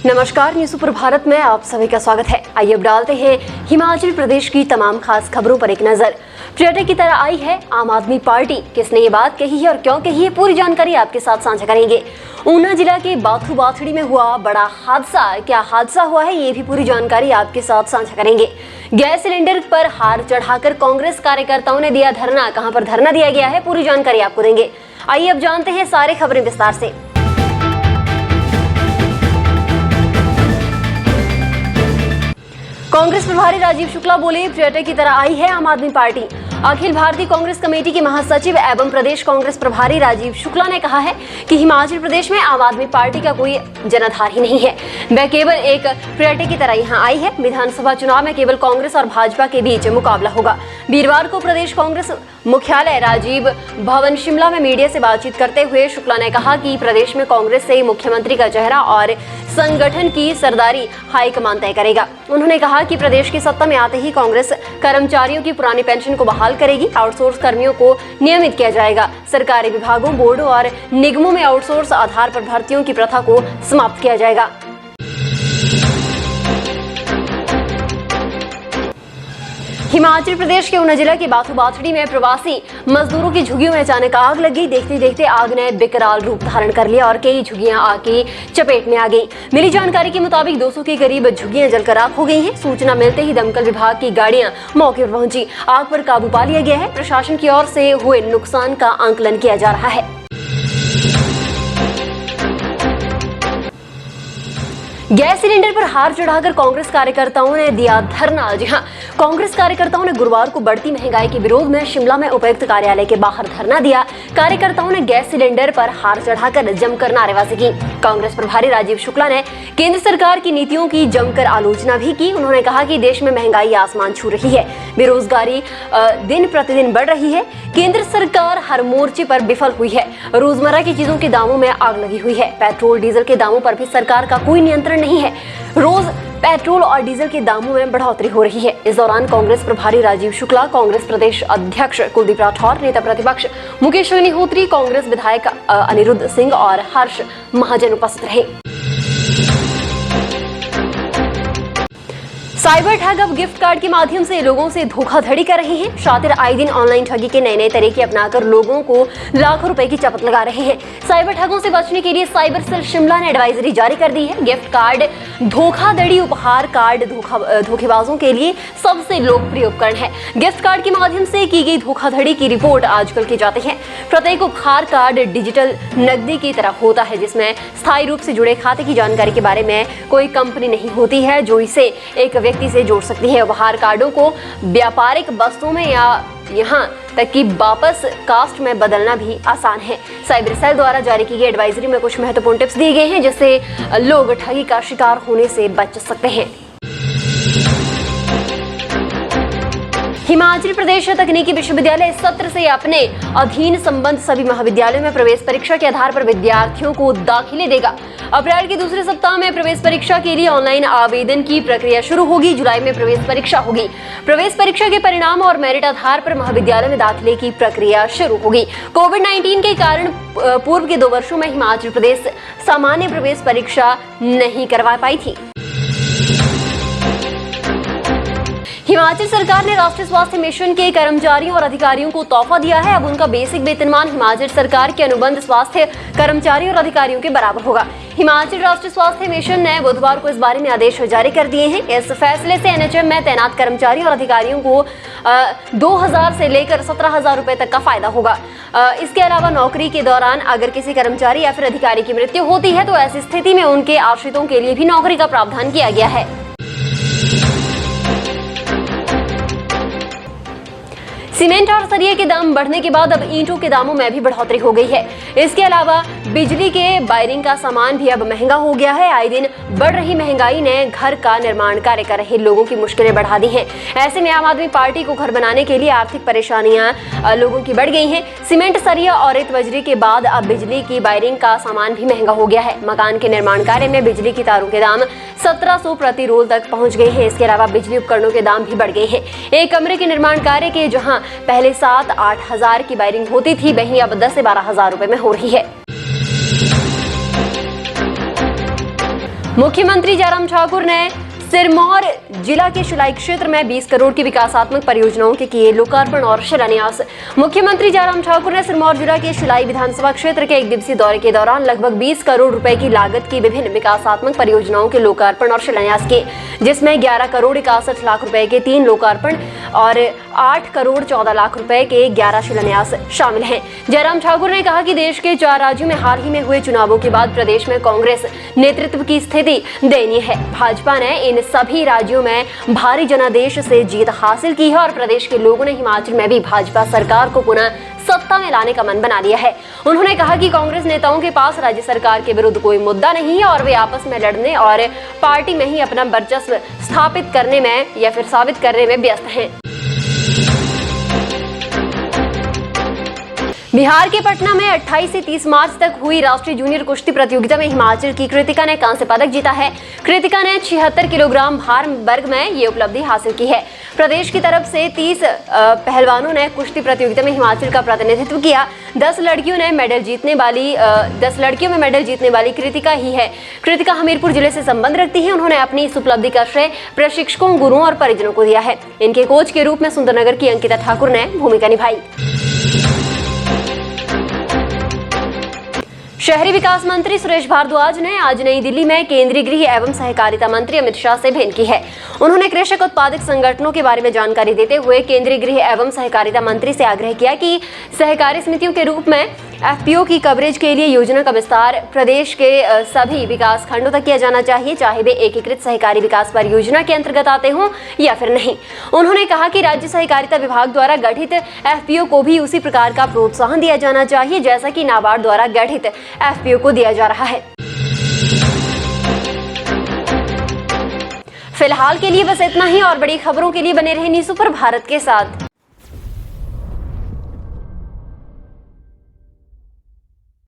नमस्कार, news super Bharat में आप सभी का स्वागत है। आइए अब डालते हैं हिमाचल प्रदेश की तमाम खास खबरों पर एक नजर। पर्यटक की तरह आई है आम आदमी पार्टी, किसने ये बात कही है और क्यों कही है, पूरी जानकारी आपके साथ साझा करेंगे। ऊना जिला के बाथू बाथड़ी में हुआ बड़ा हादसा, क्या हादसा हुआ है ये भी पूरी जानकारी आपके साथ साझा करेंगे। गैस सिलेंडर पर हार चढ़ाकर कांग्रेस कार्यकर्ताओं ने दिया धरना, कहां पर धरना दिया गया है पूरी जानकारी आपको देंगे। आइए अब जानते हैं सारे खबरें विस्तार से। कांग्रेस प्रभारी राजीव शुक्ला बोले, पर्यटक की तरह आई है आम आदमी पार्टी। अखिल भारतीय कांग्रेस कमेटी के महासचिव एवं प्रदेश कांग्रेस प्रभारी राजीव शुक्ला ने कहा है कि हिमाचल प्रदेश में आम आदमी पार्टी का कोई जनाधार ही नहीं है, वह केवल एक पर्यटक की तरह यहाँ आई है। विधानसभा चुनाव में केवल कांग्रेस और भाजपा के बीच मुकाबला होगा। वीरवार को प्रदेश कांग्रेस मुख्यालय राजीव भवन शिमला में मीडिया से बातचीत करते हुए शुक्ला ने कहा कि प्रदेश में कांग्रेस से मुख्यमंत्री का चेहरा और संगठन की सरदारी हाईकमान तय करेगा। उन्होंने कहा कि प्रदेश की सत्ता में आते ही कांग्रेस कर्मचारियों की पुरानी पेंशन को बहाल करेगी, आउटसोर्स कर्मियों को नियमित किया जाएगा, सरकारी विभागों, बोर्डों और निगमों में आउटसोर्स आधार पर भर्तियों की प्रथा को समाप्त किया जाएगा। हिमाचल प्रदेश के ऊना जिला के बाथू बाथड़ी में प्रवासी मजदूरों की झुग्गियों में अचानक आग लग गई। देखते देखते आग ने विकराल रूप धारण कर लिया और कई झुग्गियां आग की चपेट में आ गई। मिली जानकारी के मुताबिक 200 के करीब झुग्गियां जलकर राख हो गई हैं। सूचना मिलते ही दमकल विभाग की गाड़ियां मौके पर पहुंची, आग पर काबू पा लिया गया है। प्रशासन की ओर से हुए नुकसान का आंकलन किया जा रहा है। गैस सिलेंडर पर हार चढ़ाकर कांग्रेस कार्यकर्ताओं ने दिया धरना। जी हां, कांग्रेस कार्यकर्ताओं ने गुरुवार को बढ़ती महंगाई के विरोध में शिमला में उपायुक्त कार्यालय के बाहर धरना दिया। कार्यकर्ताओं ने गैस सिलेंडर पर हार चढ़ाकर जमकर नारेबाजी की। कांग्रेस प्रभारी राजीव शुक्ला ने केंद्र सरकार की नीतियों की जमकर आलोचना भी की। उन्होंने कहा कि देश में महंगाई आसमान छू रही है, बेरोजगारी दिन प्रतिदिन बढ़ रही है, केंद्र सरकार हर मोर्चे पर विफल हुई है, रोजमर्रा की चीजों के दामों में आग लगी हुई है, पेट्रोल डीजल के दामों पर भी सरकार का कोई नियंत्रण नहीं है, रोज पेट्रोल और डीजल के दामों में बढ़ोतरी हो रही है। इस दौरान कांग्रेस प्रभारी राजीव शुक्ला, कांग्रेस प्रदेश अध्यक्ष कुलदीप राठौर, नेता प्रतिपक्ष मुकेश अग्निहोत्री, कांग्रेस विधायक अनिरुद्ध सिंह और हर्ष महाजन उपस्थित रहे। साइबर ठग अब गिफ्ट कार्ड के माध्यम से लोगों से धोखाधड़ी कर रहे हैं। शातिर आए दिन ऑनलाइन ठगी के नए तरीके अपनाकर लोगों को लाखों रुपए की चपत लगा रहे हैं। साइबर ठगों से बचने के लिए साइबर सेल शिमला ने एडवाइजरी जारी कर दी है। गिफ्ट कार्ड धोखाधड़ी उपहार कार्ड धोखेबाजों के लिए सबसे लोकप्रिय उपकरण है। गिफ्ट कार्ड के माध्यम से की गई धोखाधड़ी की रिपोर्ट आजकल की जाती है। प्रत्येक उपहार कार्ड डिजिटल नकदी की तरह होता है, जिसमें स्थायी रूप से जुड़े खाते की जानकारी के बारे में कोई कंपनी नहीं होती है जो इसे एक व्यक्ति से जोड़ सकती है। उपहार कार्डों को व्यापारिक वस्तुओं में या यहाँ तक कि वापस कास्ट में बदलना भी आसान है। साइबर सेल द्वारा जारी की गई एडवाइजरी में कुछ महत्वपूर्ण टिप्स दिए गए हैं जिससे लोग ठगी का शिकार होने से बच सकते हैं। हिमाचल प्रदेश तकनीकी विश्वविद्यालय इस सत्र से अपने अधीन संबद्ध सभी महाविद्यालयों में प्रवेश परीक्षा के आधार पर विद्यार्थियों को दाखिले देगा। अप्रैल के दूसरे सप्ताह में प्रवेश परीक्षा के लिए ऑनलाइन आवेदन की प्रक्रिया शुरू होगी। जुलाई में प्रवेश परीक्षा होगी। प्रवेश परीक्षा के परिणाम और मेरिट आधार पर महाविद्यालय में दाखिले की प्रक्रिया शुरू होगी। कोविड-19 के कारण पूर्व के 2 वर्षों में हिमाचल प्रदेश सामान्य प्रवेश परीक्षा नहीं करवा पाई थी। हिमाचल सरकार ने राष्ट्रीय स्वास्थ्य मिशन के कर्मचारियों और अधिकारियों को तोहफा दिया है। अब उनका बेसिक वेतनमान हिमाचल सरकार के अनुबंध स्वास्थ्य कर्मचारियों और अधिकारियों के बराबर होगा। हिमाचल राष्ट्रीय स्वास्थ्य मिशन ने बुधवार को इस बारे में आदेश जारी कर दिए हैं। इस फैसले से एनएचएम में तैनात कर्मचारियों और अधिकारियों को 2000 से लेकर 17,000 रुपए तक का फायदा होगा। इसके अलावा नौकरी के दौरान अगर किसी कर्मचारी या फिर अधिकारी की मृत्यु होती है तो ऐसी स्थिति में उनके आश्रितों के लिए भी नौकरी का प्रावधान किया गया है। सीमेंट और सरिये के दाम बढ़ने के बाद अब ईंटों के दामों में भी बढ़ोतरी हो गई है। इसके अलावा बिजली के वायरिंग का सामान भी अब महंगा हो गया है। आए दिन बढ़ रही महंगाई ने घर का निर्माण कार्य कर रहे लोगों की मुश्किलें बढ़ा दी हैं। ऐसे में आम आदमी पार्टी को घर बनाने के लिए आर्थिक परेशानियां लोगों की बढ़ गई हैं। सीमेंट, सरिया और रेत बजरी के बाद अब बिजली की वायरिंग का सामान भी महंगा हो गया है। मकान के निर्माण कार्य में बिजली की तारों के दाम 1700 प्रति रोल तक पहुंच गए हैं। इसके अलावा बिजली उपकरणों के दाम भी बढ़ गए हैं। एक कमरे के निर्माण कार्य के जहां पहले 7-8 हजार की वायरिंग होती थी, वहीं अब 10 से 12 हजार रुपए में हो रही है। मुख्यमंत्री जयराम ठाकुर ने सिरमौर जिला के शुलाई क्षेत्र में 20 करोड़ की विकासात्मक परियोजनाओं के किए लोकार्पण और शिलान्यास। मुख्यमंत्री जयराम ठाकुर ने सिरमौर जिला के शुलाई विधानसभा क्षेत्र के एक दिवसीय दौरे के दौरान लगभग 20 करोड़ रुपए की लागत की विभिन्न विकासात्मक परियोजनाओं के लोकार्पण और शिलान्यास किए, जिसमें 11 करोड़ 61 लाख रुपए के 3 लोकार्पण और 8 करोड़ 14 लाख रुपए के 11 शिलान्यास शामिल हैं। जयराम ठाकुर ने कहा कि देश के 4 राज्यों में हाल ही में हुए चुनावों के बाद प्रदेश में कांग्रेस नेतृत्व की स्थिति दयनीय है। भाजपा ने इन सभी राज्यों में भारी जनादेश से जीत हासिल की है और प्रदेश के लोगों ने हिमाचल में भी भाजपा सरकार को पुनः सत्ता में लाने का मन बना लिया है। उन्होंने कहा कि कांग्रेस नेताओं के पास राज्य सरकार के विरुद्ध कोई मुद्दा नहीं है और वे आपस में लड़ने और पार्टी में ही अपना वर्चस्व स्थापित करने में या फिर साबित करने में व्यस्त हैं। बिहार के पटना में 28 से 30 मार्च तक हुई राष्ट्रीय जूनियर कुश्ती प्रतियोगिता में हिमाचल की कृतिका ने कांस्य पदक जीता है। कृतिका ने 76 किलोग्राम भार वर्ग में ये उपलब्धि हासिल की है। प्रदेश की तरफ से 30 पहलवानों ने कुश्ती प्रतियोगिता में हिमाचल का प्रतिनिधित्व किया। 10 लड़कियों में मेडल जीतने वाली कृतिका ही है। कृतिका हमीरपुर जिले से संबंध रखती है। उन्होंने अपनी इस उपलब्धि का श्रेय प्रशिक्षकों, गुरुओं और परिजनों को दिया है। इनके कोच के रूप में सुंदरनगर की अंकिता ठाकुर ने भूमिका निभाई। शहरी विकास मंत्री सुरेश भारद्वाज ने आज नई दिल्ली में केंद्रीय गृह एवं सहकारिता मंत्री अमित शाह से भेंट की है। उन्होंने कृषक उत्पादक संगठनों के बारे में जानकारी देते हुए केंद्रीय गृह एवं सहकारिता मंत्री से आग्रह किया कि सहकारी समितियों के रूप में एफपीओ की कवरेज के लिए योजना का विस्तार प्रदेश के सभी विकास खंडों तक किया जाना चाहिए, चाहे वे एकीकृत सहकारी विकास परियोजना के अंतर्गत आते हों या फिर नहीं। उन्होंने कहा कि राज्य सहकारिता विभाग द्वारा गठित एफपीओ को भी उसी प्रकार का प्रोत्साहन दिया जाना चाहिए जैसा कि नाबार्ड द्वारा गठित एफपीओ को दिया जा रहा है। फिलहाल के लिए बस इतना ही और बड़ी खबरों के लिए बने रहे न्यूज़ सुपर भारत के साथ।